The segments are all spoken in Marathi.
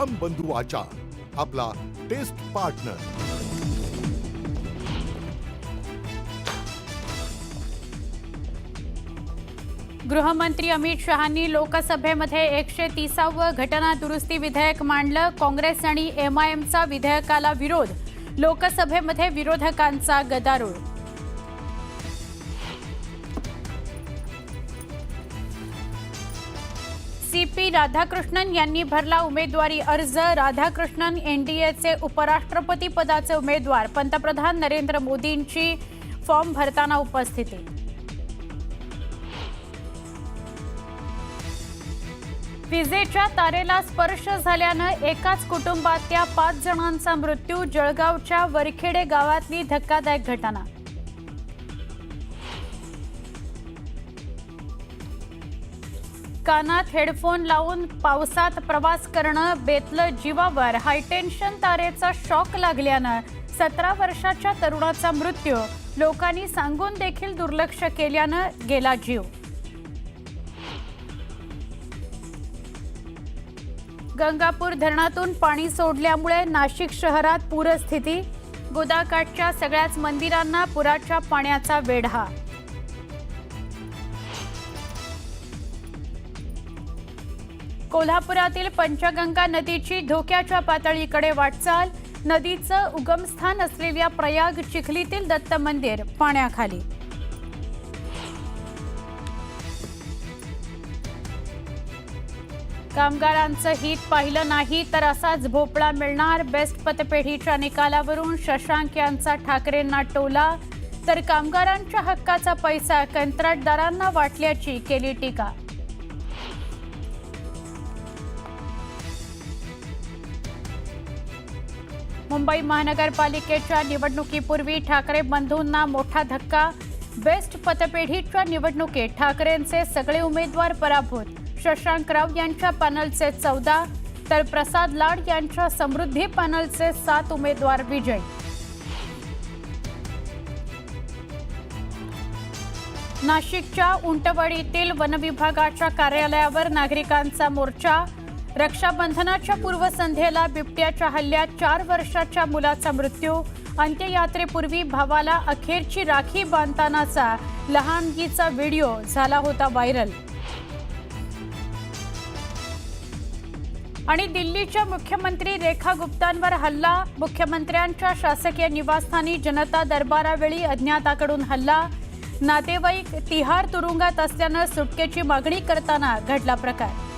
राम बंधू आचार, आपला टेस्ट पार्टनर। गृहमंत्री अमित शहांनी लोकसभेमध्ये 130वे घटना दुरुस्ती विधेयक मांडलं। काँग्रेस आणि एमआयएमचा विधेयकाला विरोध, लोकसभेमध्ये विरोधकांचा गदारोळ। सीपी राधाकृष्णन यांनी भरला उमेदवारी अर्ज। राधाकृष्णन एनडीएचे उपराष्ट्रपती पदाचे उमेदवार। पंतप्रधान नरेंद्र मोदींची फॉर्म भरताना उपस्थिती। विजेच्या तारेला स्पर्श झाल्यानं एकाच कुटुंबातल्या 5 जणांचा मृत्यू। जळगावच्या वरखेडे गावातली धक्कादायक घटना। कानात हेडफोन लावून पावसात प्रवास करणं बेतलं जीवावर। हायटेन्शन तारेचा शॉक लागल्यानं 17 वर्षाच्या तरुणाचा मृत्यू। लोकांनी सांगून देखील दुर्लक्ष केल्यानं गेला जीव। गंगापूर धरणातून पाणी सोडल्यामुळे नाशिक शहरात पूरस्थिती। गोदाकाठच्या सगळ्याच मंदिरांना पुराच्या पाण्याचा वेढा। कोल्हापुरातील पंचगंगा नदीची धोक्याच्या पातळीकडे वाटचाल। नदीचं उगमस्थान असलेल्या प्रयाग चिखलीतील दत्त मंदिर पाण्याखाली। कामगारांचं हित पाहिलं नाही तर असाच भोपळा मिळणार। बेस्ट पतपेढीच्या निकालावरून शशांक यांचा ठाकरेंना टोला, तर कामगारांच्या हक्काचा पैसा कंत्राटदारांना वाटल्याची केली टीका। मुंबई महानगरपालिकेच्या निवडणुकीपूर्वी ठाकरे बंधूंना मोठा धक्का। बेस्ट पतपेढीच्या निवडणुकीत ठाकरेंचे सगळे उमेदवार पराभूत। शशांक राव यांच्या पॅनलचे 14 तर प्रसाद लाड यांच्या समृद्धी पॅनलचे 7 उमेदवार विजयी। नाशिकच्या उंटवाडीतील वनविभागाच्या कार्यालयावर नागरिकांचा मोर्चा। रक्षाबंधनाच्या पूर्वसंध्येला बिबट्याच्या हल्ल्यात 4 वर्षाच्या मुलाचा मृत्यू। अंत्ययात्रेपूर्वी भावाला अखेरची राखी बांधतानाचा लहानगीचा व्हिडिओ झाला होता व्हायरल। आणि दिल्लीच्या मुख्यमंत्री रेखा गुप्तांवर हल्ला। मुख्यमंत्र्यांच्या शासकीय निवासस्थानी जनता दरबारावेळी अज्ञाताकडून हल्ला। नातेवाईक तिहार तुरुंगात असल्यानं सुटकेची मागणी करताना घडला प्रकार।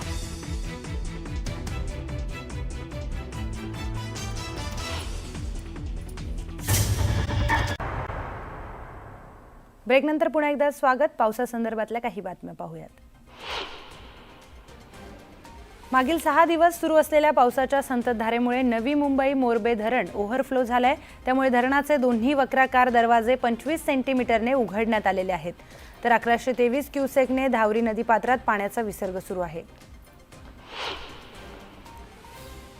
ब्रेकनंतर पुन्हा एकदा स्वागत। पावसासंदर्भातल्या काही बातम्या पाहूयात। मागील 6 दिवस सुरू असलेल्या पावसाच्या संततधारेमुळे नवी मुंबई मोरबे धरण ओव्हरफ्लो झालंय। त्यामुळे धरणाचे दोन्ही वक्राकार दरवाजे 25 सेंटीमीटरने उघडण्यात आलेले आहेत, तर 1123 क्युसेकने धावरी नदीपात्रात पाण्याचा विसर्ग सुरू आहे।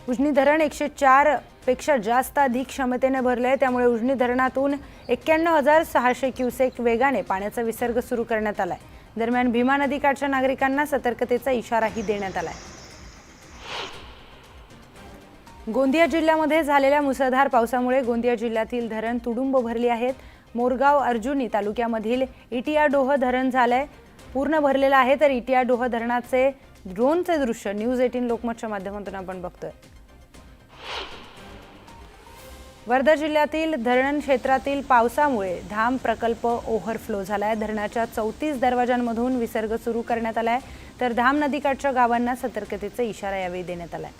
उजनी धरण 104 पेक्षा जास्त अधिक क्षमतेने भरले, त्यामुळे उजनी धरणातून 91,600 क्युसेक वेगाने पाण्याचा विसर्ग सुरू करण्यात आलाय। दरम्यान भीमा नदीकाठच्या नागरिकांना सतर्कतेचा इशाराही देण्यात आलाय। गोंदिया जिल्ह्यामध्ये झालेल्या मुसळधार पावसामुळे गोंदिया जिल्ह्यातील धरण तुडुंब भरली आहेत। मोरगाव अर्जुनी तालुक्यामधील इटियाडोह धरण झालंय पूर्ण भरलेलं आहे, तर इटियाडोह धरणाचे ड्रोनचे दृश्य न्यूज 18 लोकमतच्या माध्यमातून आपण बघतोय। वर्धा जिल्ह्यातील धरण क्षेत्रातील पावसामुळे धाम प्रकल्प ओव्हरफ्लो झालाय। धरणाच्या 34 दरवाजांमधून विसर्ग सुरू करण्यात आलाय, तर धाम नदीकाठच्या गावांना सतर्कतेचा इशारा यावेळी देण्यात आलाय।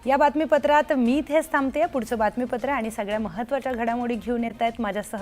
या बातमीपत्रात मी इथेच थांबते। पुढचं बातमीपत्र आणि सगळ्या महत्त्वाच्या घडामोडी घेऊन येत आहेत माझ्यासह